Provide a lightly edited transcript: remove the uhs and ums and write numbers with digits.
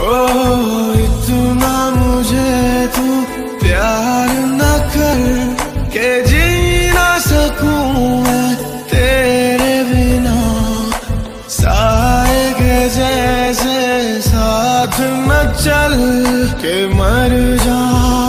ओ इतना मुझे तू प्यार न कर के जी ना सकूं मैं तेरे बिना। साए के जैसे साथ न चल के मर जा।